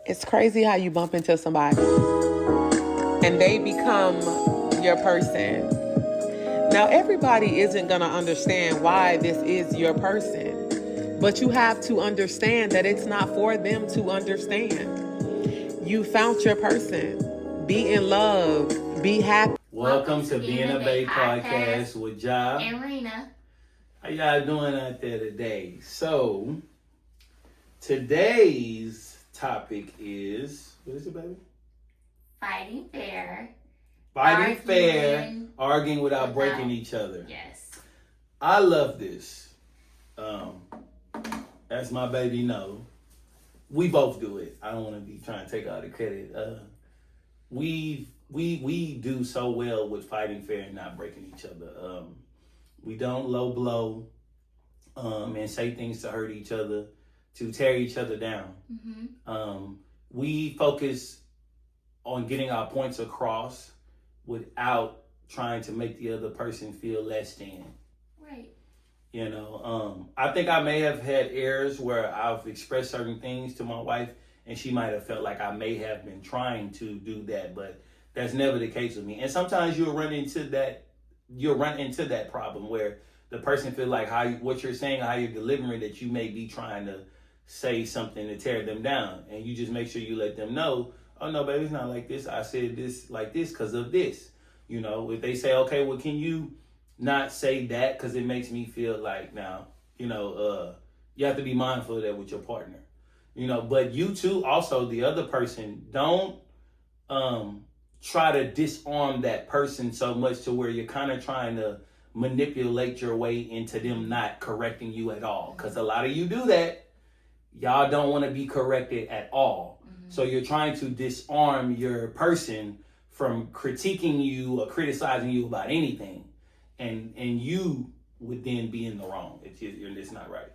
It's crazy how you bump into somebody and they become your person. Now, everybody isn't going to understand why this is your person, but you have to understand that it's not for them to understand. You found your person. Be in love. Be happy. Welcome to Being a Bae podcast with Ja and Rena. How y'all doing out there today? So, today's topic is, what is it, baby? Fighting fair. Arguing without breaking each other. Yes. I love this. As my baby know, we both do it. I don't want to be trying to take all the credit. We do so well with fighting fair and not breaking each other. We don't low blow and say things to hurt each other, to tear each other down. Mm-hmm. We focus on getting our points across without trying to make the other person feel less than. Right. You know, I think I may have had errors where I've expressed certain things to my wife and she might have felt like I may have been trying to do that, but that's never the case with me. And sometimes you'll run into that problem where the person feel like what you're saying, how you're delivering, that you may be trying to say something to tear them down. And you just make sure you let them know, oh no, baby, it's not like this. I said this like this because of this. You know, if they say, okay, well, can you not say that because it makes me feel like now, you have to be mindful of that with your partner. You know, but you too, also the other person, don't try to disarm that person so much to where you're kind of trying to manipulate your way into them not correcting you at all. Because a lot of you do that. Y'all don't want to be corrected at all. Mm-hmm. So you're trying to disarm your person from critiquing you or criticizing you about anything. And you would then be in the wrong. It's not right.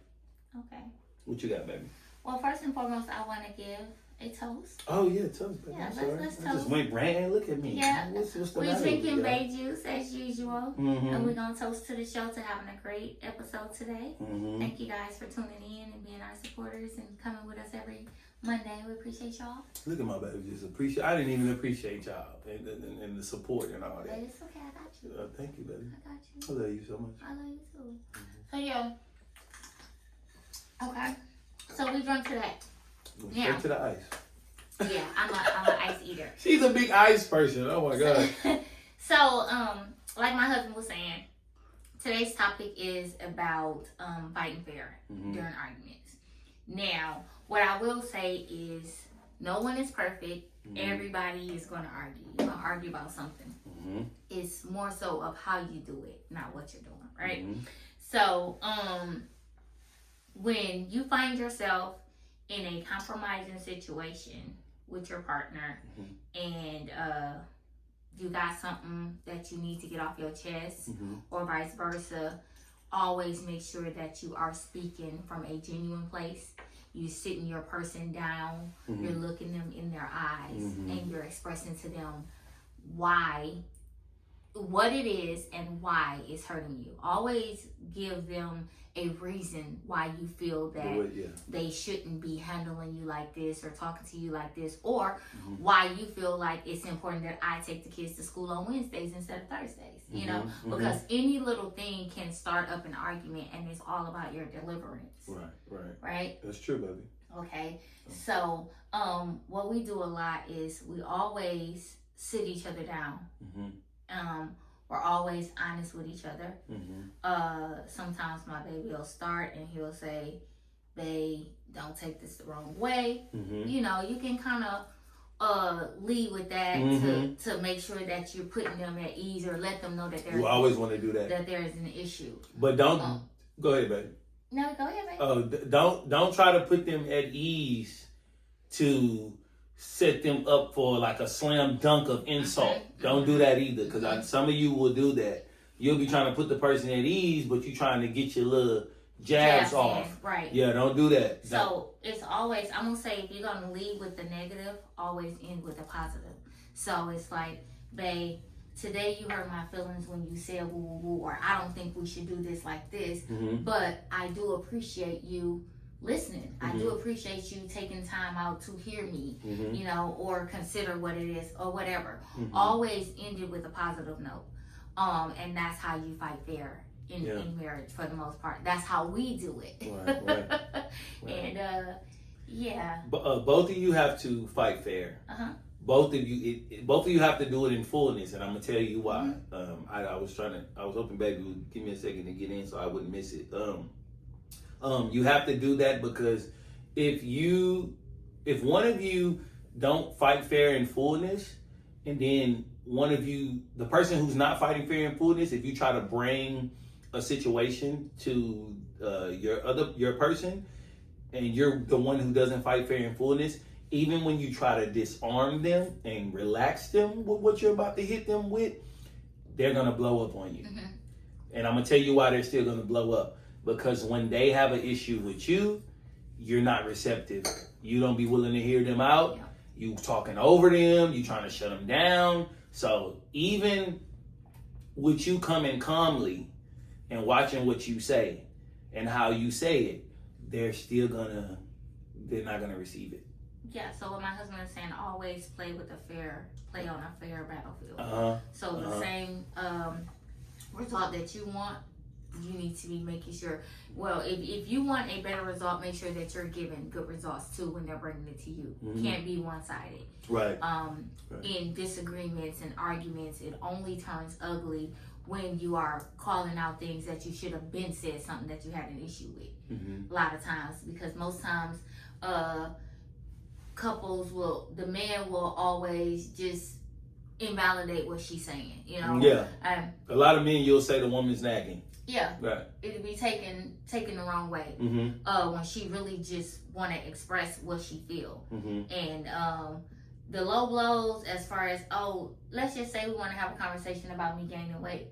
Okay. What you got, baby? Well, first and foremost, I want to give a toast. Oh, yeah, toast, baby. Yeah, let's toast. I just went brand. Look at me. Yeah. What's the We're matter drinking with bae juice as usual. Mm-hmm. And we're going to toast to the show to having a great episode today. Mm-hmm. Thank you guys for tuning in and being our supporters and coming with us every Monday. We appreciate y'all. Look at my baby. I didn't even appreciate y'all and the support and all that. But it's okay. I got you. Thank you, baby. I got you. I love you so much. I love you too. Mm-hmm. So, yeah. Okay. So we drunk to that. Straight to the ice. Yeah, I'm an ice eater. She's a big ice person. Oh my God. So, like my husband was saying, today's topic is about fighting fair during arguments. Now, what I will say is no one is perfect. Everybody is going to argue. You're going to argue about something. It's more so of how you do it, not what you're doing, right? So, when you find yourself in a compromising situation with your partner and you got something that you need to get off your chest or vice versa, always make sure that you are speaking from a genuine place. You sitting your person down, you're looking them in their eyes and you're expressing to them what it is and why it's hurting you. Always give them a reason why you feel that they shouldn't be handling you like this or talking to you like this, or why you feel like it's important that I take the kids to school on Wednesdays instead of Thursdays, you know, because any little thing can start up an argument and it's all about your deliverance. Right? That's true, baby. Okay. So, what we do a lot is we always sit each other down. We're always honest with each other. Sometimes my baby will start and he'll say, "Babe, don't take this the wrong way." You know, you can kind of lead with that to make sure that you're putting them at ease or let them know that you always want to do that there is an issue. But don't go ahead, baby. No, go ahead, baby. Don't try to put them at ease to set them up for like a slam dunk of insult. Don't do that either, because some of you will do that. You'll be trying to put the person at ease, but you're trying to get your little jabs off. Right. Yeah, don't do that. So it's always, I'm going to say, if you're going to lead with the negative, always end with the positive. So it's like, babe, today you hurt my feelings when you said woo woo woo, or I don't think we should do this like this, but I do appreciate you listening. I do appreciate you taking time out to hear me, you know, or consider what it is or whatever. Always end it with a positive note. And that's how you fight fair in marriage for the most part. That's how we do it. Right. And yeah. Both of you have to fight fair. Both of you have to do it in fullness, and I'm gonna tell you why. I was hoping baby would give me a second to get in so I wouldn't miss it. You have to do that because if one of you don't fight fair in fullness, and then one of you, the person who's not fighting fair in fullness, if you try to bring a situation to your person, and you're the one who doesn't fight fair in fullness, even when you try to disarm them and relax them with what you're about to hit them with, they're gonna blow up on you. And I'm gonna tell you why they're still gonna blow up. Because when they have an issue with you, you're not receptive. You don't be willing to hear them out. You talking over them. You trying to shut them down. So even with you coming calmly and watching what you say and how you say it, they're not gonna receive it. Yeah, so what my husband is saying, always play on a fair battlefield. So the same result that you want, you need to be making sure, well, if you want a better result, make sure that you're giving good results too when they're bringing it to you. Can't be one-sided. Right. In disagreements and arguments, it only turns ugly when you are calling out things that you should have been said something that you had an issue with. A lot of times, because most times the man will always just invalidate what she's saying, you know? Yeah. A lot of men, you'll say the woman's nagging. Yeah. Right. It'll be taken the wrong way. When she really just want to express what she feel. And the low blows, as far as, let's just say we want to have a conversation about me gaining weight.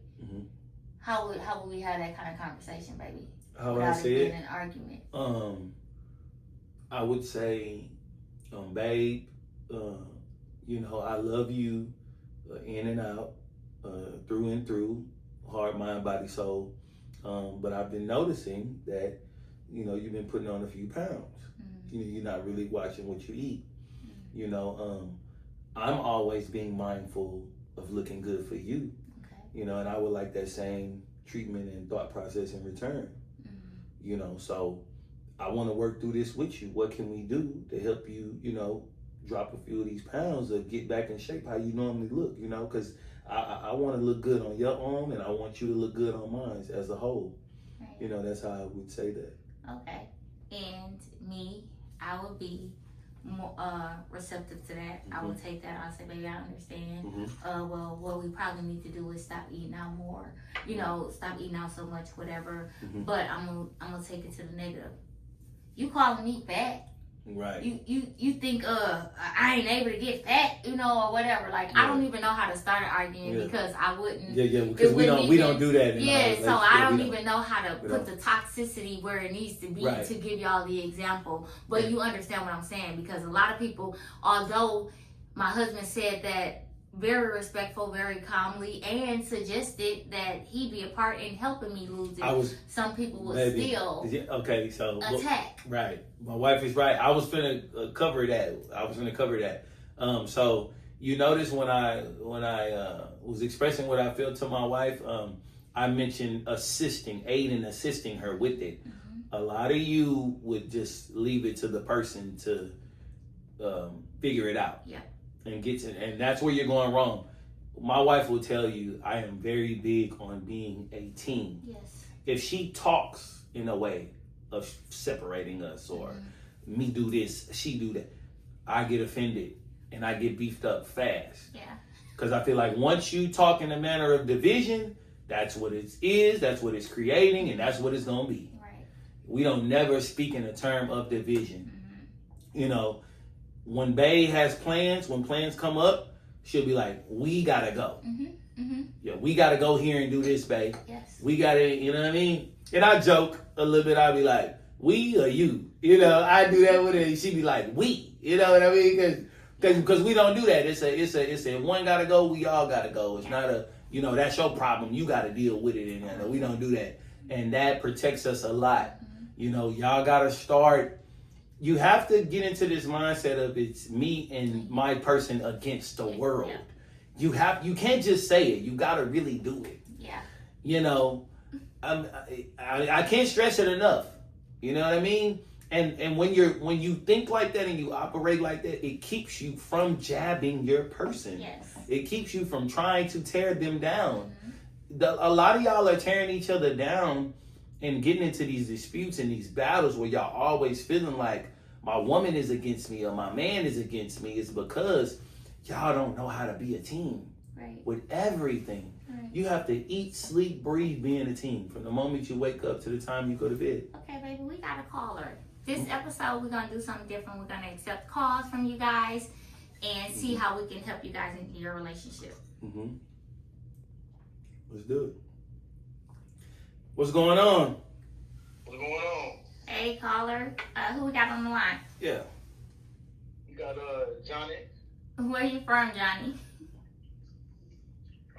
How would we have that kind of conversation, baby? How would I say it? An argument. I would say, babe, you know, I love you in and out, through and through, heart, mind, body, soul. But I've been noticing that, you know, you've been putting on a few pounds. You know, you're not really watching what you eat. You know, I'm always being mindful of looking good for you. You know, and I would like that same treatment and thought process in return. You know, so I want to work through this with you. What can we do to help you, you know, drop a few of these pounds or get back in shape how you normally look, you know, because I want to look good on your arm and I want you to look good on mine as a whole. You know, that's how I would say that. Okay. And me, I would be more receptive to that. I would take that. I'll say, baby, I understand. Well, what we probably need to do is stop eating out more. You know, stop eating out so much, whatever. But I'm gonna take it to the negative. You calling me fat? Right. You think I ain't able to get fat, you know, or whatever. Like I don't even know how to start an argument because I wouldn't. Because we don't do that. So I don't even know how to put the toxicity where it needs to be to give y'all the example. But you understand what I'm saying, because a lot of people, although my husband said that very respectful, very calmly, and suggested that he be a part in helping me lose it. Some people would still attack. Right. My wife is right. I was finna cover that. So you notice when I was expressing what I feel to my wife, I mentioned aiding, assisting her with it. A lot of you would just leave it to the person to figure it out. Yeah. And that's where you're going wrong. My wife will tell you I am very big on being a team. Yes. If she talks in a way of separating us or me do this, she do that, I get offended and I get beefed up fast. Yeah. Because I feel like once you talk in a manner of division, that's what it is, that's what it's creating, and that's what it's going to be. Right. We don't never speak in a term of division. You know, when Bae has plans, when plans come up, she'll be like, we gotta go. Yeah, we gotta go here and do this, Bae. Yes. We gotta, you know what I mean? And I joke a little bit. I'll be like, we or you? You know, I do that with her. And she'd be like, we. You know what I mean? Because we don't do that. It's a one gotta go, we all gotta go. It's not a, you know, that's your problem. You gotta deal with it. And we don't do that. And that protects us a lot. Y'all gotta start. You have to get into this mindset of it's me and my person against the world. Yeah. You can't just say it. You gotta really do it. Yeah. I can't stress it enough. You know what I mean? And when you think like that and you operate like that, it keeps you from jabbing your person. Yes. It keeps you from trying to tear them down. A lot of y'all are tearing each other down and getting into these disputes and these battles where y'all always feeling like my woman is against me or my man is against me. It's because y'all don't know how to be a team. Right. With everything. Right. You have to eat, sleep, breathe, being a team from the moment you wake up to the time you go to bed. Okay, baby, we got a caller. This episode, we're going to do something different. We're going to accept calls from you guys and see how we can help you guys into your relationship. Let's do it. What's going on? What's going on? Hey, caller. Who we got on the line? Yeah. You got Johnny. Where you from, Johnny?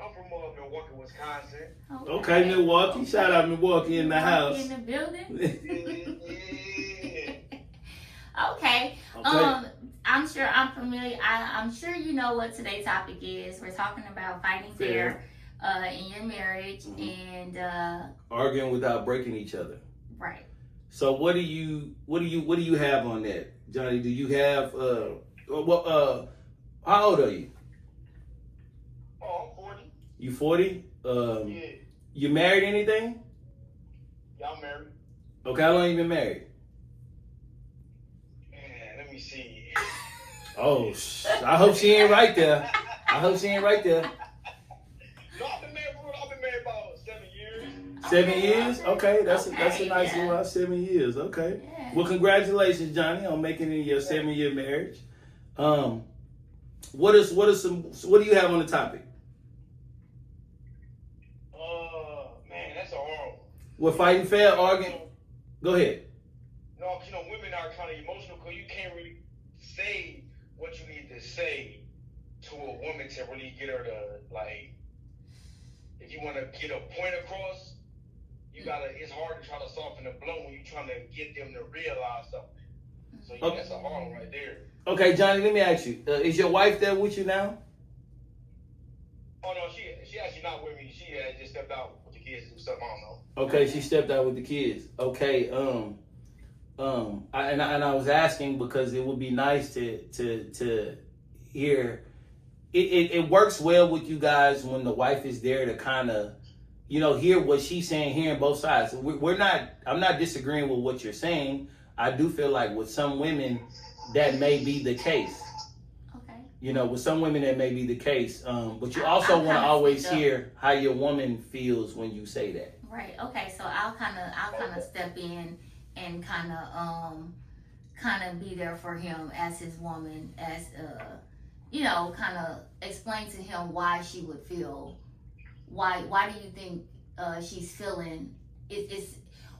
I'm from Milwaukee, Wisconsin. Okay, Milwaukee. Shout out Milwaukee in the house. In the building? Yeah. Okay. I'm sure I'm familiar. I'm sure you know what today's topic is. We're talking about fighting fair in your marriage and arguing without breaking each other. right. So what do you have on that, Johnny? Do you have how old are you? Oh, I'm 40. You 40? Yeah. You married anything? Y'all married? Okay, how long you been married? Man, let me see. Oh, I hope she ain't right there. I hope she ain't right there. No, I've been married about 7 years. 7 years? Okay, that's a nice yeah. little 7 years. Okay. Yeah. Well, congratulations, Johnny, on making it your 7-year marriage. What do you have on the topic? Man, that's a hard one. We're fighting fair, arguing. Go ahead. No, women are kind of emotional because you can't really say what you need to say to a woman to really get her to, like, if you want to get a point across, it's hard to try to soften the blow when you're trying to get them to realize something. So, yeah, that's a hard one right there. Okay, Johnny, let me ask you. Is your wife there with you now? Oh, no, she actually not with me. She just stepped out with the kids to do something, I don't know. Okay, she stepped out with the kids. Okay, I was asking because it would be nice to hear. It works well with you guys when the wife is there to kind of, hear what she's saying, hearing both sides. I'm not disagreeing with what you're saying. I do feel like with some women that may be the case. Okay. With some women that may be the case. But you also want to always hear how your woman feels when you say that. Right. Okay. So I'll kind of step in and kind of be there for him as his woman, as kind of explain to him why she would feel. Why do you think she's feeling?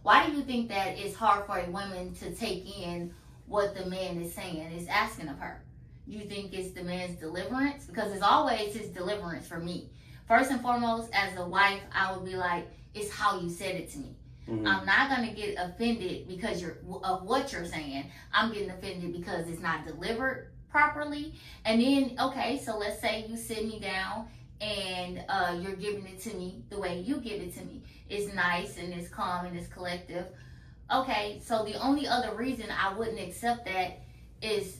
Why do you think that it's hard for a woman to take in what the man is saying, is asking of her? Do you think it's the man's deliverance? Because it's always his deliverance for me. First and foremost, as a wife, I would be like, it's how you said it to me. Mm-hmm. I'm not going to get offended because of what you're saying. I'm getting offended because it's not delivered properly. And then, okay, so let's say you sit me down and you're giving it to me the way you give it to me. It's nice and it's calm and it's collective. Okay, so the only other reason I wouldn't accept that is,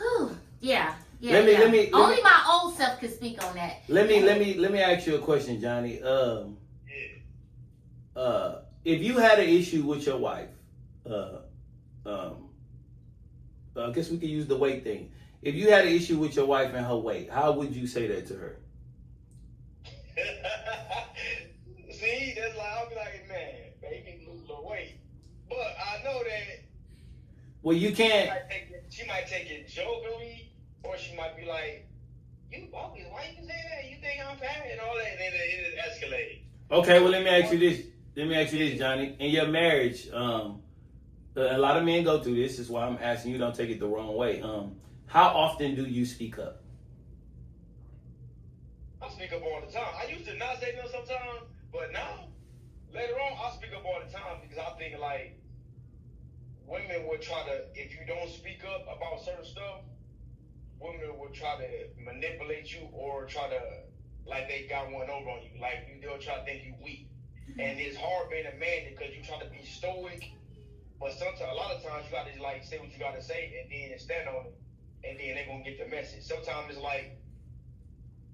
only my old self could speak on that. Let me ask you a question, Johnny. If you had an issue with your wife, I guess we could use the weight thing. If you had an issue with your wife and her weight, how would you say that to her? See, that's like, I'll be like, man, baby, lose a little weight. But I know that. Well, you can't. She might take it jokingly, or she might be like, you bogus, why you say that? You think I'm fat and all that, and then it escalated. Okay, well, let me ask you this, Johnny. In your marriage, a lot of men go through this. Is why I'm asking you. Don't take it the wrong way. How often do you speak up? I speak up all the time. I used to not say no sometimes, but now, later on, I speak up all the time because I think like women would try to, if you don't speak up about certain stuff, women will try to manipulate you or try to like they got one over on you. Like they'll try to think you weak. And it's hard being a man because you try to be stoic, but sometimes a lot of times you gotta like say what you gotta say and then stand on it, and then they gonna get the message. Sometimes it's like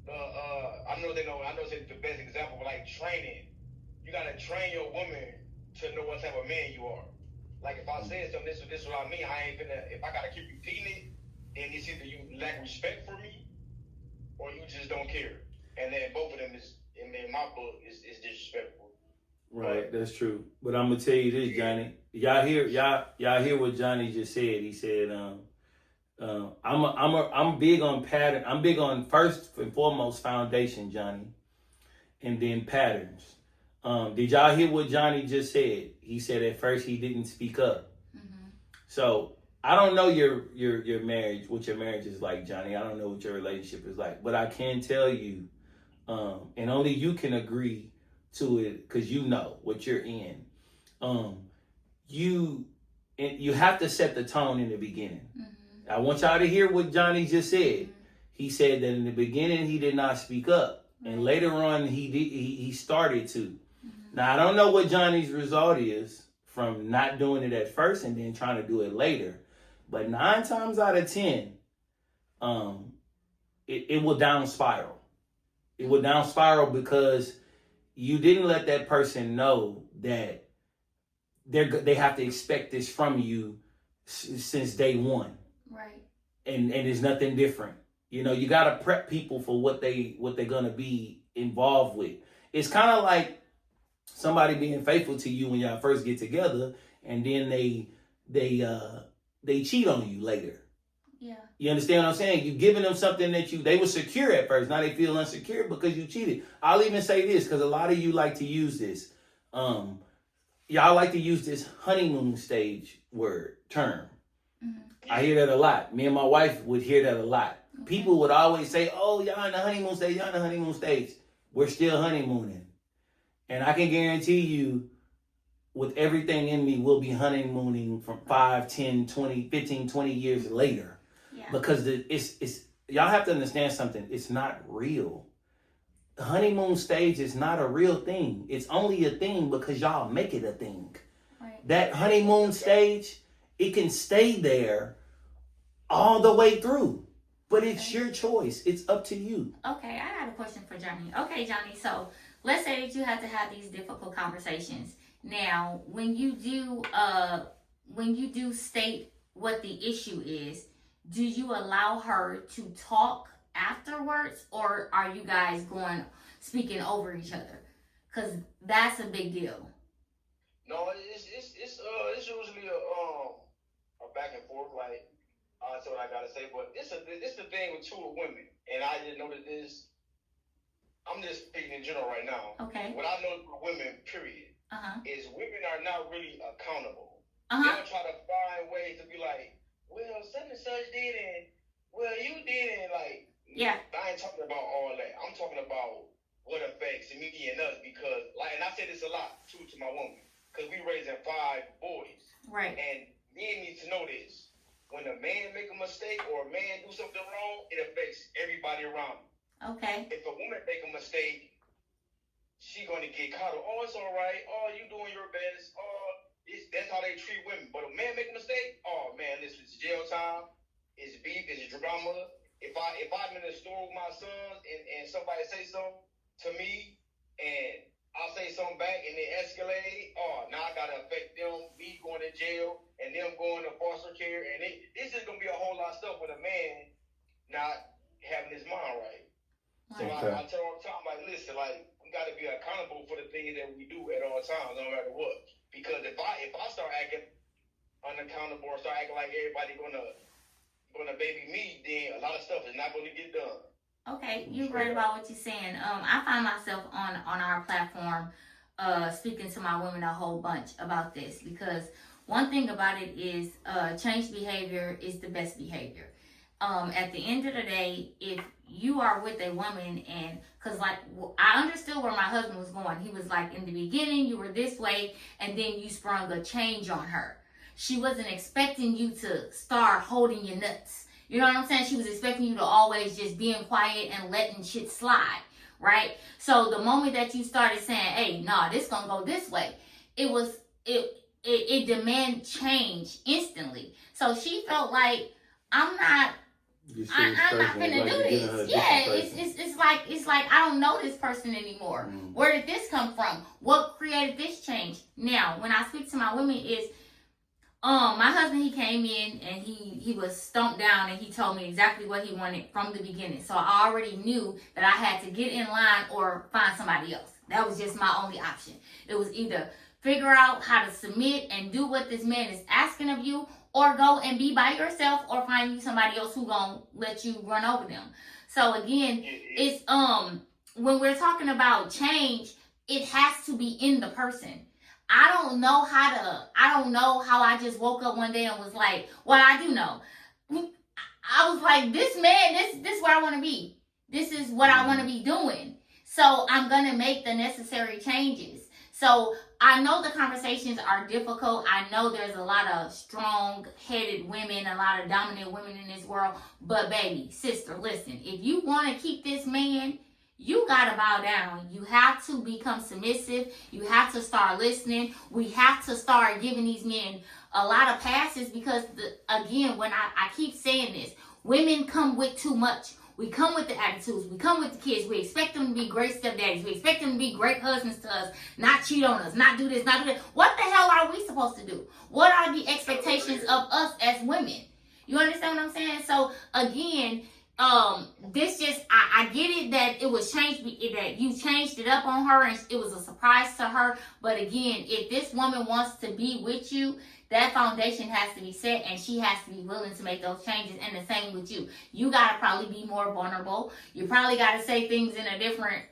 I know they know. I know it's the best example, but like training, you gotta train your woman to know what type of man you are. Like if I said something, this is what I mean. I ain't gonna. If I gotta keep repeating it, then it's either you lack respect for me, or you just don't care. And then both of them is, in my book, is disrespectful. Right, that's true. But I'm gonna tell you this, Johnny. Y'all hear what Johnny just said. He said, I'm big on pattern. I'm big on first and foremost foundation, Johnny, and then patterns. Did y'all hear what Johnny just said? He said at first he didn't speak up. Mm-hmm. So I don't know your marriage, what your marriage is like, Johnny. I don't know what your relationship is like, but I can tell you, and only you can agree to it because you know what you're in. You have to set the tone in the beginning. Mm-hmm. I want y'all to hear what Johnny just said. Mm-hmm. He said that in the beginning he did not speak up, and later on he started to. Mm-hmm. Now I don't know what Johnny's result is from not doing it at first and then trying to do it later, but 9 times out of 10, it will down spiral. It will down spiral because you didn't let that person know that they have to expect this from you since day one. Right. And there's nothing different. You know, you got to prep people for what they're going to be involved with. It's kind of like somebody being faithful to you when y'all first get together, and then they cheat on you later. Yeah. You understand what I'm saying? You giving them something that they were secure at first. Now they feel insecure because you cheated. I'll even say this because a lot of you like to use this. Y'all like to use this honeymoon stage term. Mm-hmm. I hear that a lot. Me and my wife would hear that a lot. Okay. People would always say, "Oh, y'all in the honeymoon stage. Y'all in the honeymoon stage." We're still honeymooning, and I can guarantee you, with everything in me, we'll be honeymooning from 5, 10, 20, 15, 20 years later. Because it's y'all have to understand something. It's not real. The honeymoon stage is not a real thing. It's only a thing because y'all make it a thing. Right. That honeymoon stage, it can stay there all the way through. But it's your choice. It's up to you. Okay, I got a question for Johnny. Okay, Johnny, so let's say that you have to have these difficult conversations. Now, when you do state what the issue is, do you allow her to talk afterwards, or are you guys speaking over each other? Because that's a big deal. No, it's usually a back and forth. Like that's what I gotta say. But it's the thing with two women, and I didn't know that this. I'm just speaking in general right now. Okay. What I know for women, period, is women are not really accountable. They'll try to find ways to be like, well, such and such did, and well, you did, and like, yeah. I ain't talking about all that. I'm talking about what affects me and us because, like, and I say this a lot too to my woman because we raising 5 boys, right? And men need to know this: when a man make a mistake or a man do something wrong, it affects everybody around him. Okay. If a woman make a mistake, she gonna get caught. Oh, it's all right. Oh, you doing your best. Oh. That's how they treat women. But a man make a mistake, oh man, listen, it's jail time, it's beef, it's drama. If I'm in the store with my sons and somebody say something to me and I'll say something back and they escalate, oh, now I gotta affect them, me going to jail and them going to foster care, and it's just gonna be a whole lot of stuff with a man not having his mind right. So okay. I tell all the time, like, listen, like, we gotta be accountable for the things that we do at all times, no matter what. Because if I start acting unaccountable or start acting like everybody gonna baby me, then a lot of stuff is not gonna get done. Okay, you're right about what you're saying. I find myself on our platform speaking to my women a whole bunch about this because one thing about it is changed behavior is the best behavior. at the end of the day, if you are with a woman, and because like I understood where my husband was going. He was like, in the beginning you were this way, and then you sprung a change on her. She wasn't expecting you to start holding your nuts. You know what I'm saying? She was expecting you to always just being quiet and letting shit slide, right? So the moment that you started saying, hey, nah, this gonna go this way, it demand change instantly. So she felt like, I'm not gonna do this. Yeah, it's like I don't know this person anymore. Where did this come from? What created this change? Now, when I speak to my women is, my husband, he came in and he was stumped down, and he told me exactly what he wanted from the beginning. So I already knew that I had to get in line or find somebody else. That was just my only option. It was either figure out how to submit and do what this man is asking of you, or go and be by yourself, or find you somebody else who gonna let you run over them. So again, it's when we're talking about change, it has to be in the person. I don't know how I just woke up one day and was like, well, I do know. I was like, this man, this is where I want to be. This is what I want to be doing. So I'm going to make the necessary changes. So I know the conversations are difficult. I know there's a lot of strong-headed women, a lot of dominant women in this world. But baby, sister, listen, if you want to keep this man, you gotta bow down. You have to become submissive. You have to start listening. We have to start giving these men a lot of passes, because again, when I keep saying this, women come with too much. We come with the attitudes. We come with the kids. We expect them to be great stepdaddies. We expect them to be great husbands to us, not cheat on us, not do this, not do that. What the hell are we supposed to do? What are the expectations of us as women? You understand what I'm saying? So again, this just, I get it that it was changed, that you changed it up on her and it was a surprise to her. But again, if this woman wants to be with you, that foundation has to be set, and she has to be willing to make those changes. And the same with you. You gotta probably be more vulnerable. You probably gotta say things in a different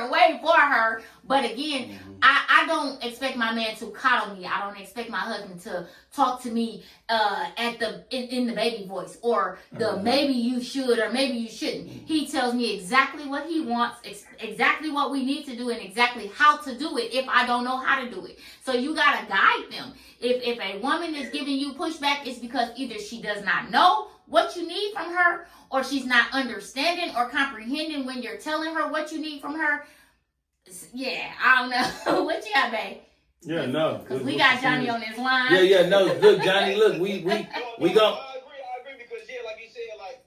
way for her. But again, I don't expect my man to coddle me. I don't expect my husband to talk to me in the baby voice, or the maybe you should or maybe you shouldn't. He tells me exactly what he wants, exactly what we need to do, and exactly how to do it if I don't know how to do it. So you gotta guide them. If a woman is giving you pushback, it's because either she does not know what you need from her, or she's not understanding or comprehending when you're telling her what you need from her. Yeah, I don't know. What you got, babe? Yeah, no. Because we got Johnny on this line. Yeah, no. Look, Johnny, look, we go. I agree because like you said, like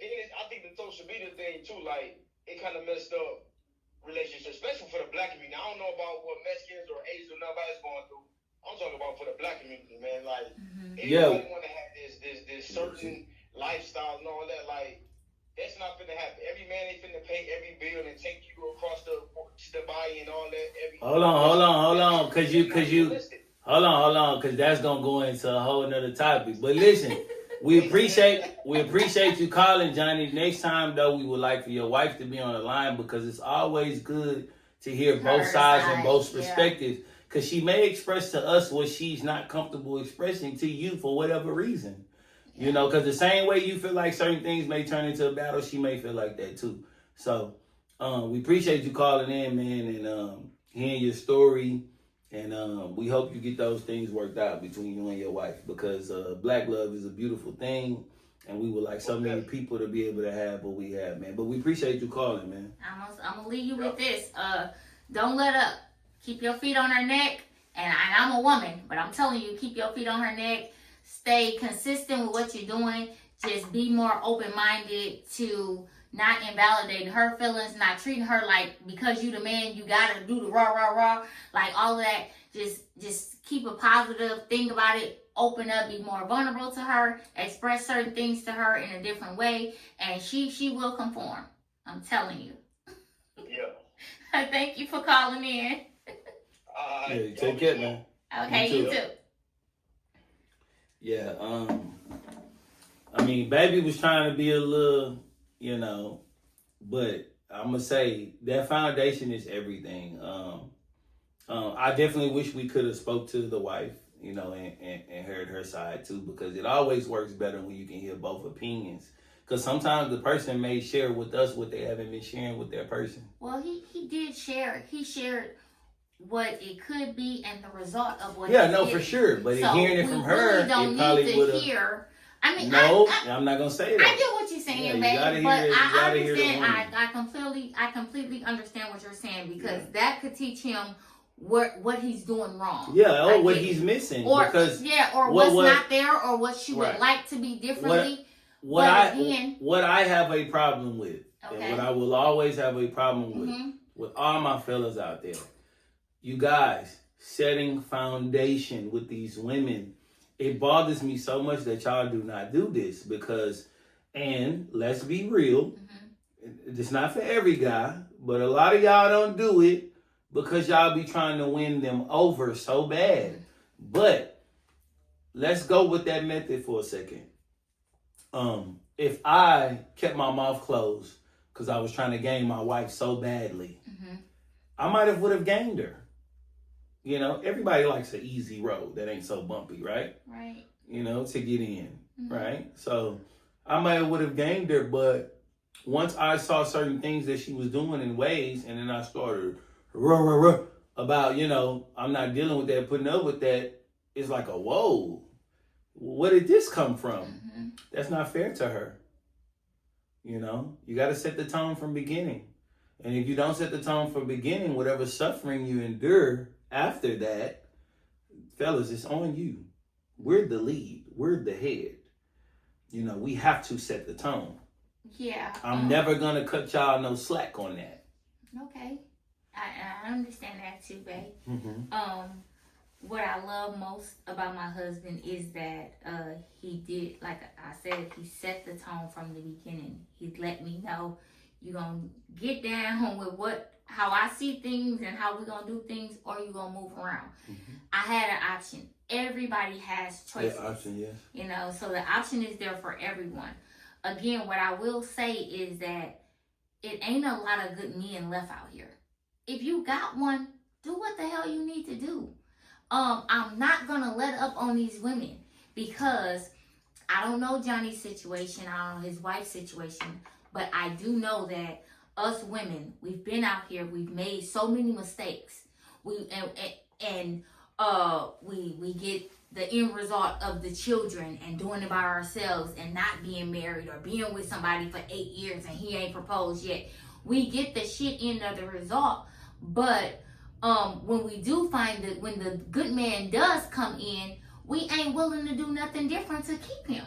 I think the social media thing too, like it kind of messed up relationships, especially for the black community. I don't know about what Mexicans or Asians or nobody's going through. I'm talking about for the black community, man. Like everybody want to have this certain lifestyle and all that. Like that's not finna happen. Every man ain't finna pay every bill and take you across the body and all that. Hold on, cause that's gonna go into a whole nother topic. But listen, we appreciate you calling, Johnny. Next time though, we would like for your wife to be on the line, because it's always good to hear both sides and both perspectives. Because she may express to us what she's not comfortable expressing to you for whatever reason. You know, because the same way you feel like certain things may turn into a battle, she may feel like that too. So we appreciate you calling in, man, and hearing your story. And we hope you get those things worked out between you and your wife, because black love is a beautiful thing. And we would like so many people to be able to have what we have, man. But we appreciate you calling, man. I'm going to leave you with this. Don't let up. Keep your feet on her neck. And I'm a woman, but I'm telling you, keep your feet on her neck. Stay consistent with what you're doing. Just be more open-minded to not invalidating her feelings, not treating her like because you the man, you gotta do the rah, like all of that. Just keep a positive, think about it, open up, be more vulnerable to her, express certain things to her in a different way, and she will conform. I'm telling you. Yeah. Thank you for calling in. Yeah, take care, man. Okay, you too. Yeah, I mean, baby was trying to be a little, but I'm gonna say that foundation is everything. I definitely wish we could have spoke to the wife you know, and heard her side too, because it always works better when you can hear both opinions. Because sometimes the person may share with us what they haven't been sharing with their person. Well, he did share. He shared what it could be and the result of what. Yeah, no, for sure. But so hearing it from her, really don't it probably need to hear. I mean, no, I'm not gonna say that. I get what you're saying, babe, but I understand. I completely understand what you're saying, because that could teach him what he's doing wrong. Yeah, or what he's missing, or because or what's not there, or what she would like to be differently. What I have a problem with, and what I will always have a problem with all my fellas out there, you guys setting foundation with these women. It bothers me so much that y'all do not do this, because, and let's be real, it's not for every guy, but a lot of y'all don't do it because y'all be trying to win them over so bad. But let's go with that method for a second. If I kept my mouth closed because I was trying to gain my wife so badly, I might have would have gained her. You know, everybody likes an easy road that ain't so bumpy, right? Right. You know, to get in, right? So I might have would have gained her, but once I saw certain things that she was doing in ways, and then I started about, you know, I'm not dealing with that, putting up with that, it's like a whoa. Where did this come from? That's not fair to her. You know, you got to set the tone from beginning. And if you don't set the tone from beginning, whatever suffering you endure after that, fellas, it's on you. We're the lead. We're the head. You know, we have to set the tone. Yeah. I'm never going to cut y'all no slack on that. Okay. I understand that too, babe. What I love most about my husband is that he did, like I said, he set the tone from the beginning. He let me know you're going to get down with how I see things and how we're going to do things, or you're going to move around. I had an option. Everybody has choices. Yeah, option, yes. You know, so the option is there for everyone. Again, what I will say is that it ain't a lot of good men left out here. If you got one, do what the hell you need to do. I'm not gonna let up on these women, because I don't know Johnny's situation, I don't know his wife's situation, but I do know that us women, we've been out here, we've made so many mistakes. We get the end result of the children and doing it by ourselves and not being married, or being with somebody for 8 years and he ain't proposed yet. We get the shit end of the result, but when we do find that when the good man does come in, we ain't willing to do nothing different to keep him.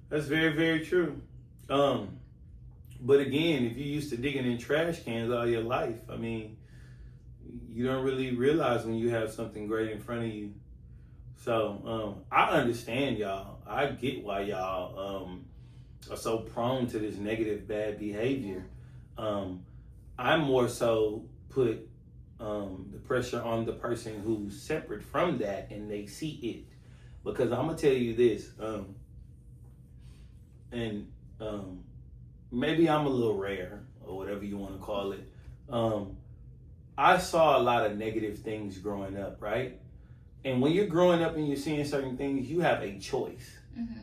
That's very, very true. But again, if you're used to digging in trash cans all your life, I mean, you don't really realize when you have something great in front of you. So I understand y'all. I get why y'all are so prone to this negative, bad behavior. I more so put the pressure on the person who's separate from that and they see it. Because I'm going to tell you this, maybe I'm a little rare, or whatever you want to call it. I saw a lot of negative things growing up, right? And when you're growing up and you're seeing certain things, you have a choice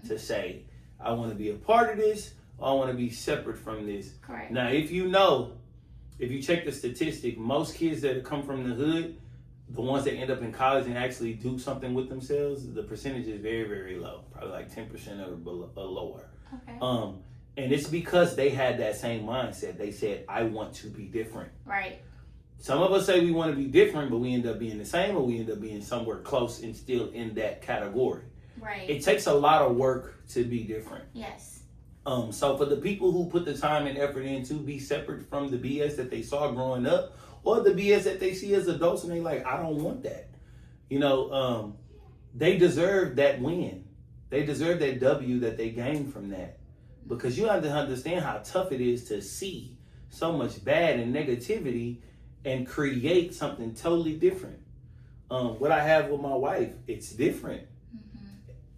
to say, I want to be a part of this, or I want to be separate from this. Correct. Now, if you check the statistic, most kids that come from the hood, the ones that end up in college and actually do something with themselves, the percentage is very, very low. Probably like 10% or lower. Okay. And it's because they had that same mindset. They said, I want to be different. Right. Some of us say we want to be different, but we end up being the same, or we end up being somewhere close and still in that category. Right. It takes a lot of work to be different. Yes. So for the people who put the time and effort in to be separate from the BS that they saw growing up, or the BS that they see as adults, and they like, I don't want that. You know, they deserve that win. They deserve that W that they gained from that. Because you have to understand how tough it is to see so much bad and negativity and create something totally different. What I have with my wife, it's different.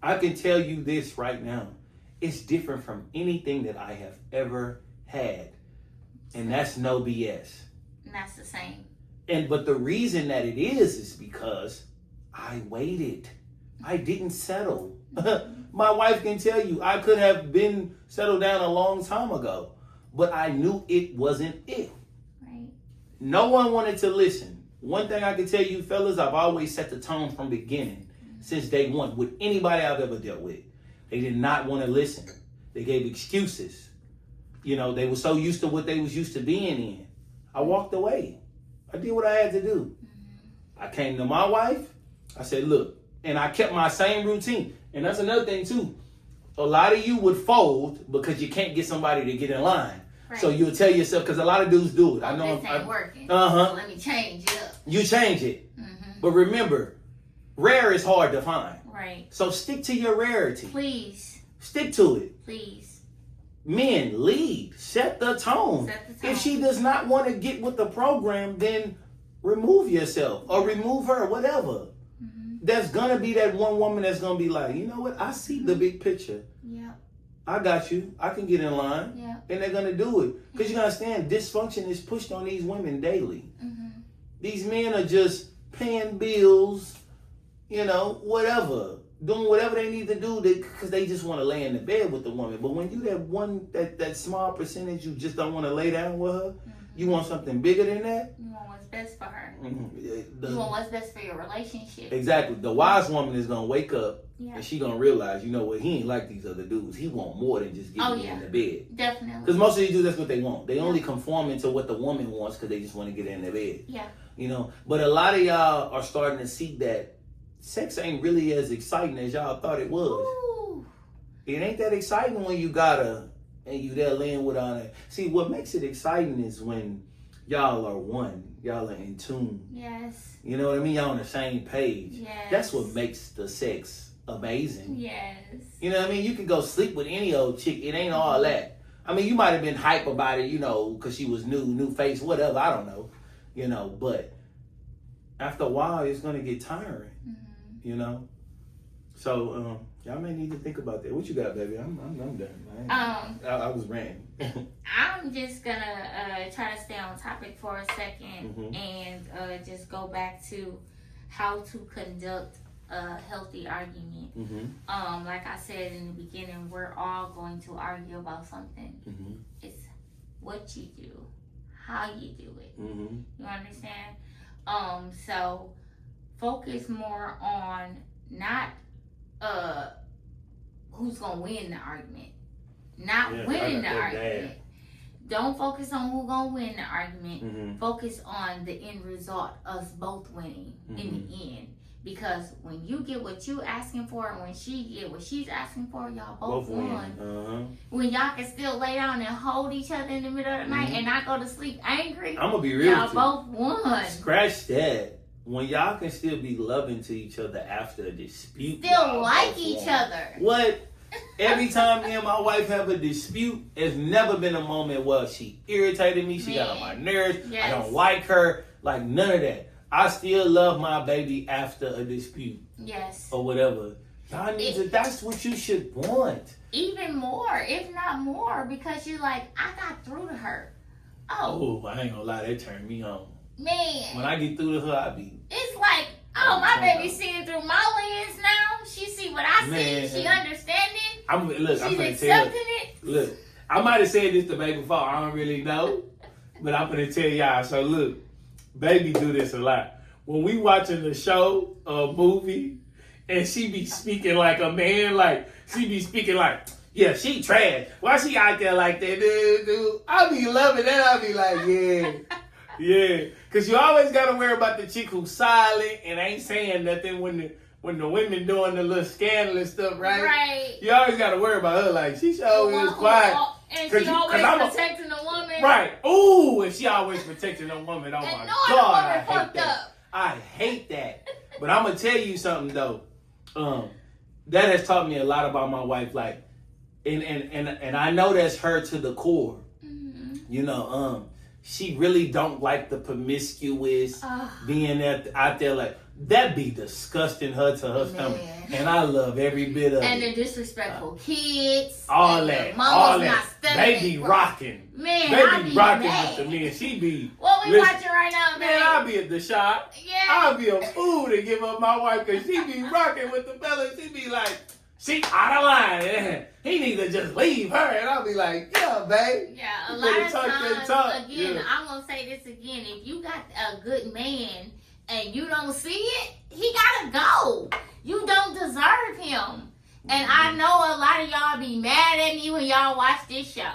I can tell you this right now. It's different from anything that I have ever had. And that's no BS. And that's the same. But the reason that it is because I waited. I didn't settle. My wife can tell you I could have been settled down a long time ago, but I knew it wasn't it. Right. No one wanted to listen. One thing I can tell you, fellas, I've always set the tone from the beginning, since day one, with anybody I've ever dealt with. They did not want to listen. They gave excuses. You know, they were so used to what they was used to being in. I walked away. I did what I had to do. I came to my wife. I said, look, and I kept my same routine. And that's another thing too. A lot of you would fold because you can't get somebody to get in line. Right. So you'll tell yourself, because a lot of dudes do it. I know this ain't working. So let me change it up. You change it. But remember, rare is hard to find. Right. So stick to your rarity. Please. Stick to it. Please. Men, lead. Set the tone. Set the tone. If she does not want to get with the program, then remove yourself or remove her, whatever. There's going to be that one woman that's going to be like, you know what? I see the big picture. Yeah. I got you. I can get in line. Yeah. And they're going to do it. Because you got to understand, dysfunction is pushed on these women daily. These men are just paying bills, you know, whatever. Doing whatever they need to do because they just want to lay in the bed with the woman. But when you that small percentage, you just don't want to lay down with her. You want something bigger than that. You want what's best for her. You want what's best for your relationship. Exactly. The wise woman is going to wake up and she going to realize, you know what, he ain't like these other dudes. He want more than just getting in the bed. Definitely. Because most of these dudes, that's what they want. They only conform into what the woman wants because they just want to get in their bed. Yeah. You know, but a lot of y'all are starting to see that sex ain't really as exciting as y'all thought it was. Ooh. It ain't that exciting when you got her and you there laying with her. See, what makes it exciting is when y'all are one. Y'all are in tune. Yes. You know what I mean? Y'all on the same page. Yes. That's what makes the sex amazing. Yes. You know what I mean? You can go sleep with any old chick. It ain't all that. I mean, you might have been hype about it, you know, because she was new face, whatever. I don't know. You know, but after a while, it's going to get tiring. You know? So, y'all may need to think about that. What you got, baby? I'm done. I was ranting. I'm just gonna try to stay on topic for a second and just go back to how to conduct a healthy argument. Like I said in the beginning, we're all going to argue about something. It's what you do, how you do it. You understand? So focus more on not who's gonna win the argument, not winning the argument. Don't focus on who's gonna win the argument. Focus on the end result, us both winning in the end. Because when you get what you asking for and when she get what she's asking for, y'all both won. When y'all can still lay down and hold each other in the middle of the night and not go to sleep angry, I'm gonna be real y'all both won. Scratch that. When y'all can still be loving to each other after a dispute, still like each other. What? Every time me and my wife have a dispute, it's never been a moment where she irritated me, she got on my nerves, I don't like her, like none of that. I still love my baby after a dispute. Yes. Or whatever. Y'all need to, that's what you should want. Even more, if not more, because you're like, I got through to her. Oh, I ain't gonna lie, that turned me on. Man. When I get through to her, I be... It's like, oh, my baby's seeing through my lens now. She see what I see. She understanding. She's accepting it. Look, I might have said this to baby before. I don't really know. But I'm going to tell y'all. So look, baby do this a lot. When we watching the show, a movie, and she be speaking like a man, like, she be speaking like, yeah, she trash. Why she out there like that, dude? I be loving that. I be like, yeah. Yeah, because you always got to worry about the chick who's silent and ain't saying nothing when the women doing the little scandalous stuff, right? Right. You always got to worry about her, like, she always quiet. And she always protecting the woman. Right. Ooh, and she always protecting the woman. Oh, my God, I hate that. I hate that. But I'm going to tell you something, though. That has taught me a lot about my wife, like, and I know that's her to the core. You know, she really don't like the promiscuous being out there like that. Be disgusting her to her stomach, and I love every bit of it. And the disrespectful kids, all that, mama's not They be rocking. Man, They be rocking with the men. She be. What we watching right now, man? I'll be at the shop. Yeah. I'll be a fool to give up my wife because she be rocking with the fellas. She be like, she out of line. He need to just leave her. And I'll be like, yeah, babe. Yeah, a You lot better of talk that times, talk. again, Yeah. I'm going to say this again. If you got a good man and you don't see it, he got to go. You don't deserve him. And I know a lot of y'all be mad at me when y'all watch this show.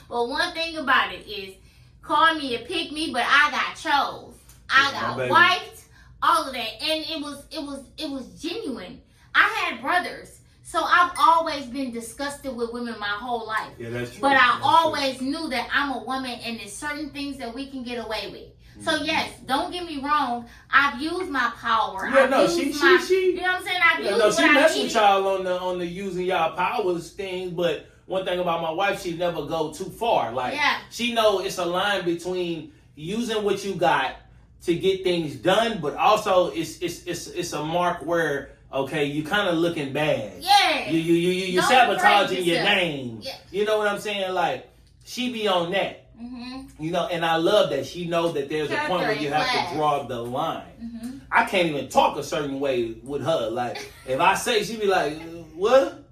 But one thing about it is, call me a pick me, but I got chose. I got wiped, all of that. And it was genuine. I had brothers. So I've always been disgusted with women my whole life. Yeah, that's true. But I always knew that I'm a woman and there's certain things that we can get away with. So yes, don't get me wrong. I've used my power. Yeah, no, she. You know what I'm saying? I've used what she I messed needed. with y'all on the using y'all powers thing. But one thing about my wife, she never go too far. Like she know it's a line between using what you got to get things done, but also it's a mark where okay, you kind of looking bad. Yeah. You sabotaging your name. Yeah. You know what I'm saying? Like she be on that. Mm-hmm. You know, and I love that she knows that there's a point where you have to draw the line. Mm-hmm. I can't even talk a certain way with her. Like if I say, she be like, "What?"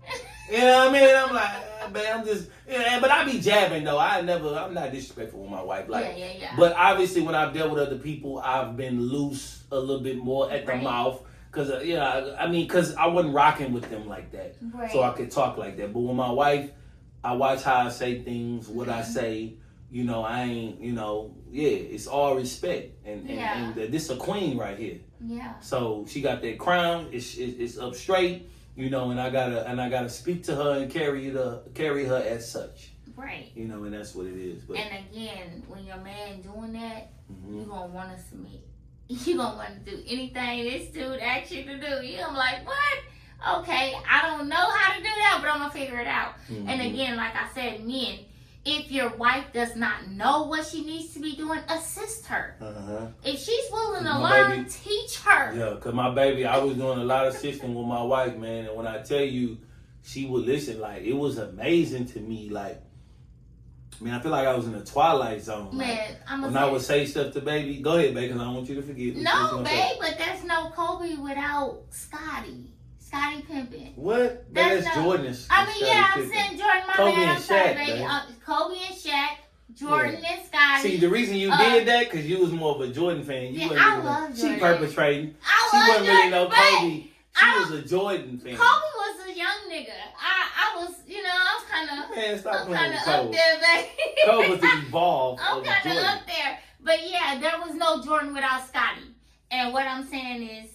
You know what I mean? I'm like, man, I'm just. Yeah, but I be jabbing though. I'm not disrespectful with my wife. Like, yeah. But obviously, when I've dealt with other people, I've been loose a little bit more at the mouth. Cause cause I wasn't rocking with them like that, so I could talk like that. But with my wife, I watch how I say things, what I say. You know, I ain't. You know, it's all respect, and this a queen right here. Yeah. So she got that crown. It's up straight. You know, and I gotta speak to her and carry her as such. Right. You know, and that's what it is. But, and again, when your man doing that, you gonna want to submit. You gonna want to do anything this dude asks you to do. You gonna be like, what? Okay, I don't know how to do that, but I'm gonna figure it out. Mm-hmm. And again, like I said, men, if your wife does not know what she needs to be doing, assist her. Uh-huh. If she's willing to learn, teach her. Yeah, because my baby, I was doing a lot of assisting with my wife, man. And when I tell you, she would listen. Like, it was amazing to me. Like, I feel like I was in a twilight zone. Man, like, when I would say stuff to baby, go ahead, baby, because I don't want you to forget. No, babe, but there's no Kobe without Scotty Pimpin. What? That's Jordan. I'm saying Jordan. My man, I'm sorry, baby. Kobe and Shaq, Jordan and Scotty. See, the reason you did that, because you was more of a Jordan fan. I love Jordan. She perpetrating. She wasn't really no Kobe. She was a Jordan fan. Kobe was a young nigga. I was, I'm kind of. Man, stop playing with up there, baby. Kobe was the evolve. I'm kind of up there. But yeah, there was no Jordan without Scotty. And what I'm saying is,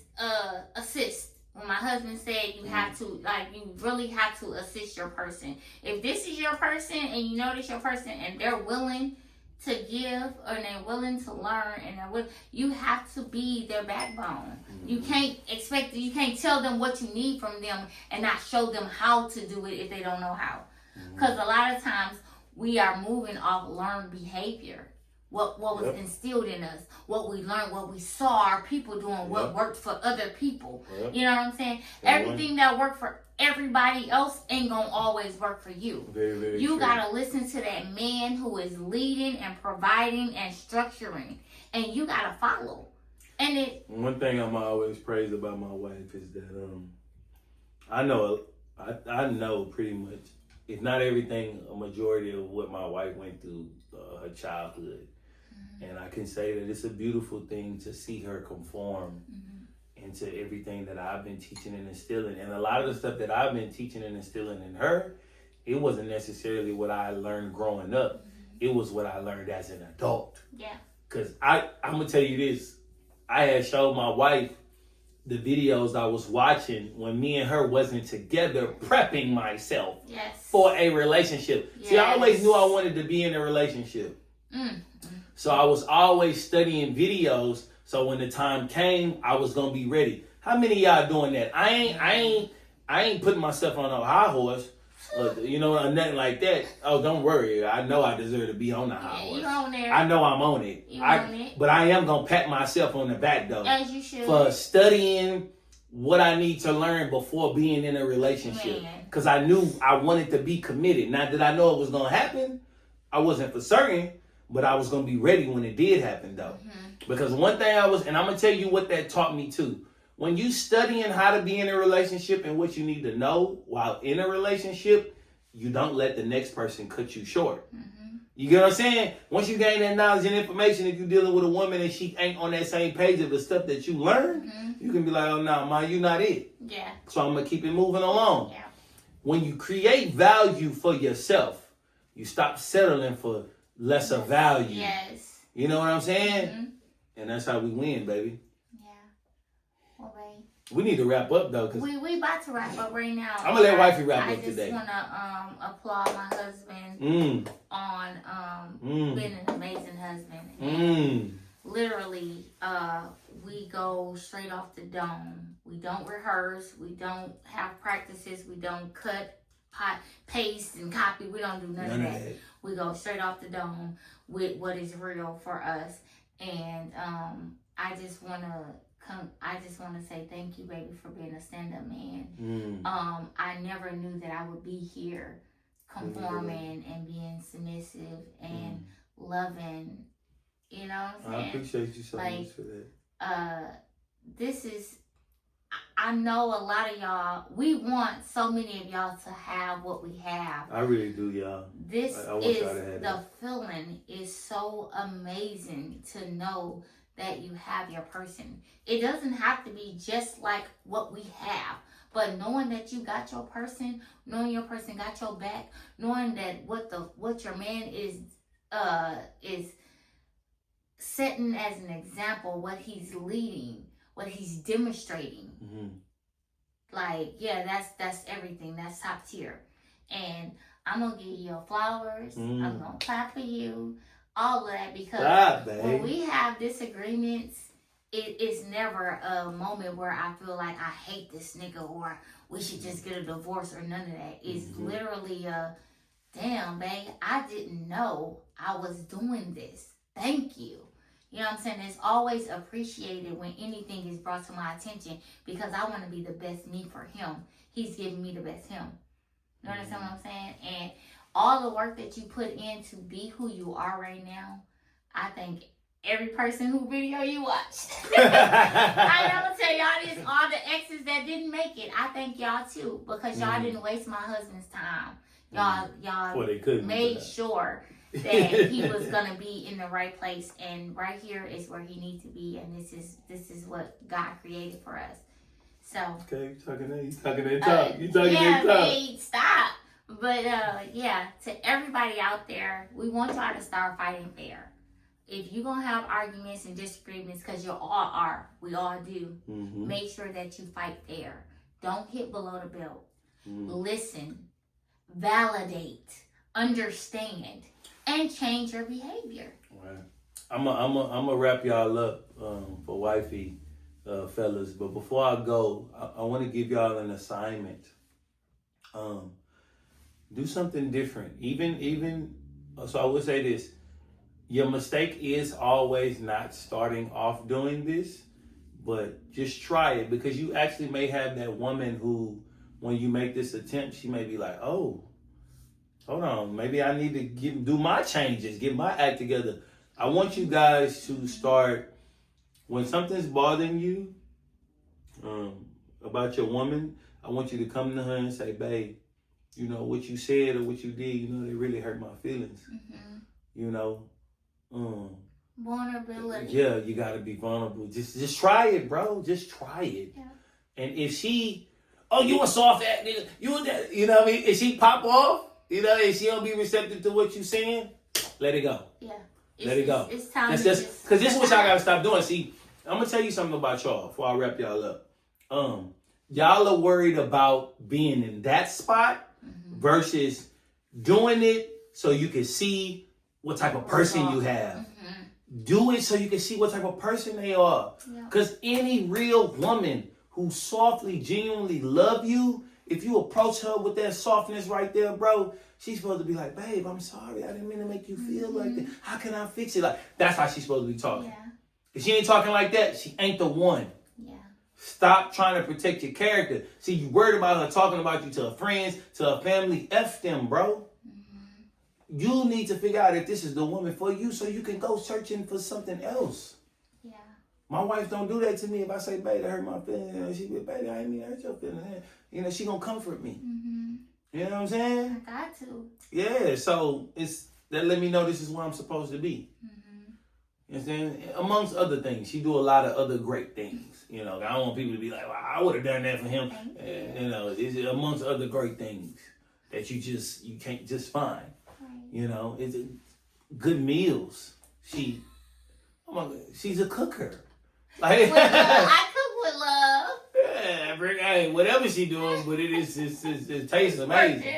assist. When my husband said you have to, you really have to assist your person. If this is your person and you know this your person and they're willing to give or they're willing to learn and you have to be their backbone. Mm-hmm. You can't tell them what you need from them and not show them how to do it if they don't know how. Because a lot of times we are moving off learned behavior. What was instilled in us, what we learned, what we saw our people doing, what worked for other people. You know what I'm saying? Everything that worked for everybody else ain't gonna always work for you. Very, very you gotta listen to that man who is leading and providing and structuring, and you gotta follow. And one thing I'm always praised about my wife is that I know pretty much, if not everything, a majority of what my wife went through her childhood. And I can say that it's a beautiful thing to see her conform into everything that I've been teaching and instilling. And a lot of the stuff that I've been teaching and instilling in her, it wasn't necessarily what I learned growing up. It was what I learned as an adult. Yeah. Because I'm going to tell you this. I had showed my wife the videos I was watching when me and her wasn't together, prepping myself for a relationship. Yes. See, I always knew I wanted to be in a relationship. So I was always studying videos. So when the time came, I was gonna be ready. How many of y'all doing that? I ain't putting myself on a high horse, or nothing like that. Oh, don't worry. I know I deserve to be on the high horse. You on there. I know I'm on it. You on it. But I am gonna pat myself on the back though. As you should. For studying, what I need to learn before being in a relationship. Because I knew I wanted to be committed. Now, did I know it was going to happen? I wasn't for certain, but I was going to be ready when it did happen, though. Because one thing and I'm going to tell you what that taught me, too. When you studying how to be in a relationship and what you need to know while in a relationship, you don't let the next person cut you short. You get what I'm saying? Once you gain that knowledge and information, if you're dealing with a woman and she ain't on that same page of the stuff that you learned, you can be like, oh, no, man, you not it. Yeah. So I'm going to keep it moving along. Yeah. When you create value for yourself, you stop settling for lesser value. Yes. You know what I'm saying? And that's how we win, baby. Yeah. Well, babe. We need to wrap up, though. Cause we about to wrap up right now. I'm going to let wifey wrap up today. I just want to applaud my husband on being an amazing husband. And literally, we go straight off the dome. We don't rehearse. We don't have practices. We don't cut, paste, and copy. We don't do none of that. We go straight off the dome with what is real for us. And I just want to say thank you, baby, for being a stand-up man. I never knew that I would be here conforming and being submissive and loving. You know what I'm saying? I appreciate you so much for that. This is, I know a lot of y'all, we want so many of y'all to have what we have. I really do, y'all. This I want y'all to have the feeling is so amazing to know that you have your person. It doesn't have to be just like what we have, but knowing that you got your person, knowing your person got your back, knowing that what your man is setting as an example, what he's leading, what he's demonstrating. Like, yeah, that's everything. That's top tier. And I'm gonna give you your flowers. I'm gonna clap for you. All of that, because when we have disagreements, it is never a moment where I feel like I hate this nigga or we should just get a divorce or none of that. It's literally damn, babe, I didn't know I was doing this. Thank you. You know what I'm saying? It's always appreciated when anything is brought to my attention because I want to be the best me for him. He's giving me the best him. You understand what I'm saying? And all the work that you put in to be who you are right now, I think every person who video you watched. I never tell y'all this, all the exes that didn't make it. I thank y'all too because y'all didn't waste my husband's time. Y'all made sure that he was gonna be in the right place, and right here is where he needs to be, and this is what God created for us. So okay, you talking that talk. Hey, stop. But yeah, to everybody out there, we want y'all to start fighting fair. If you're gonna have arguments and disagreements, because you all are, we all do, make sure that you fight fair. Don't hit below the belt. Listen, validate, understand, and change your behavior. Right. I'm a wrap y'all up for wifey, fellas. But before I go, I want to give y'all an assignment. Do something different. Even so, I would say this: your mistake is always not starting off doing this, but just try it, because you actually may have that woman who, when you make this attempt, she may be like, oh, hold on, maybe I need to do my changes, get my act together. I want you guys to start, when something's bothering you about your woman, I want you to come to her and say, babe, you know, what you said or what you did, you know, they really hurt my feelings. You know? Vulnerability. Yeah, you got to be vulnerable. Just try it, bro. Just try it. Yeah. And if she, oh, you a soft ass nigga, you a that, you know what I mean? If she pop off, you know, and she don't be receptive to what you saying, let it go. Yeah. Let it go. It's time That's to just, because this is what y'all got to stop doing. See, I'm going to tell you something about y'all before I wrap y'all up. Y'all are worried about being in that spot versus doing it so you can see what type of person you have. Do it so you can see what type of person they are. Because any real woman who softly, genuinely love you, if you approach her with that softness right there, bro, she's supposed to be like, babe, I'm sorry. I didn't mean to make you feel like that. How can I fix it? Like, that's how she's supposed to be talking. If she ain't talking like that, she ain't the one. Stop trying to protect your character. See, you worried about her talking about you to her friends, to her family. F them, bro. You need to figure out if this is the woman for you so you can go searching for something else. Yeah. My wife don't do that to me. If I say, baby, that hurt my feelings, she be, baby, I ain't mean to hurt your feelings. You know, she gonna comfort me. You know what I'm saying? I got to. Yeah, so that let me know this is where I'm supposed to be. You understand? Amongst other things, she do a lot of other great things. You know, I don't want people to be like, well, I would have done that for him. You know, it's amongst other great things that you can't just find. You know, it's good meals. She's a cooker. Like, I cook with love. Yeah, hey, whatever she doing, but it tastes amazing.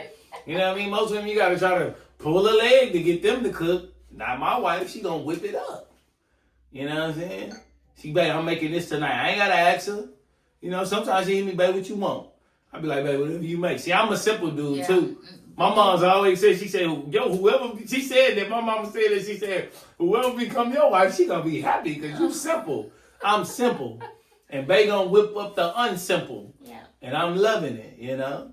You know what I mean? Most women, you gotta try to pull a leg to get them to cook. Not my wife. She gonna whip it up. You know what I'm saying? She, babe, I'm making this tonight. I ain't gotta ask her. You know, sometimes she hit me, babe, what you want? I be like, babe, whatever you make. See, I'm a simple dude too. My mom's always said, she said, yo, whoever, she said that, my mama said that, she said, whoever become your wife, she gonna be happy because you simple. I'm simple. And bae gonna whip up the unsimple. Yeah. And I'm loving it, you know?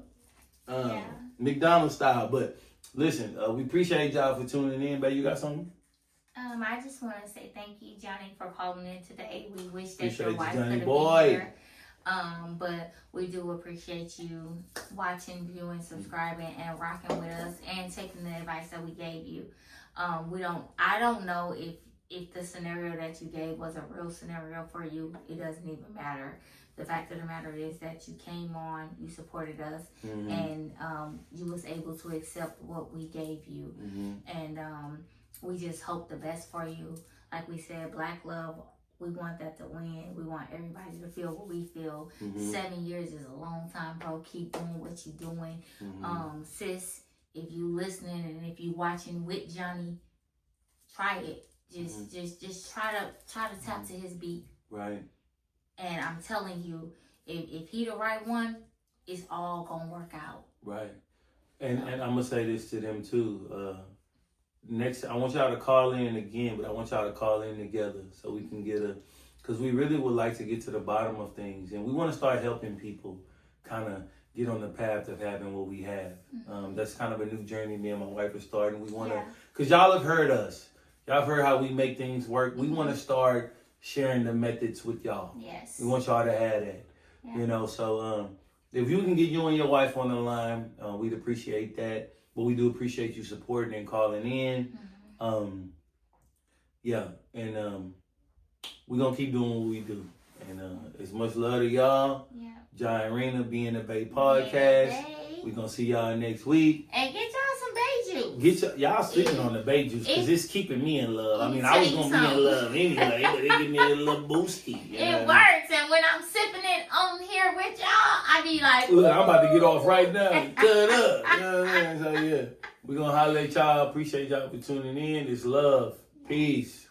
McDonald's style. But listen, we appreciate y'all for tuning in. Bae, you got something? I just want to say thank you, Johnny, for calling in today. We wish that Appreciate your you, wife Johnny could have boy. been here. But we do appreciate you watching, viewing, subscribing, and rocking with us, and taking the advice that we gave you. I don't know if the scenario that you gave was a real scenario for you. It doesn't even matter. The fact of the matter is that you came on, you supported us, and you was able to accept what we gave you. And we just hope the best for you. Like we said, Black love, we want that to win. We want everybody to feel what we feel. 7 years is a long time, bro. Keep doing what you're doing. Sis, if you listening and if you watching with Johnny, try it. Just try to tap to his beat. Right. And I'm telling you, if he the right one, it's all gonna work out. Right. And I'm gonna say this to them too. Next, I want y'all to call in again, but I want y'all to call in together so we can because we really would like to get to the bottom of things, and we want to start helping people kind of get on the path of having what we have. That's kind of a new journey me and my wife are starting. We want to, because y'all have heard us. Y'all have heard how we make things work. We want to start sharing the methods with y'all. Yes. We want y'all to have that. Yeah. You know, so if you can get you and your wife on the line, we'd appreciate that. But we do appreciate you supporting and calling in. Yeah, and we're going to keep doing what we do. And as much love to y'all. Yeah. John and Rena being the Bay Podcast. Yeah, we're going to see y'all next week. And get y'all some Bay juice. Y'all sleeping on the Bay juice because it's keeping me in love. I mean, I was going to be in love anyway, but it give me a little boosty. It works. And when I'm sipping it on here with y'all, I be like, look, I'm about to get off right now. Cut up. You know what I mean? So, yeah, we're going to holler at y'all. Appreciate y'all for tuning in. It's love. Peace.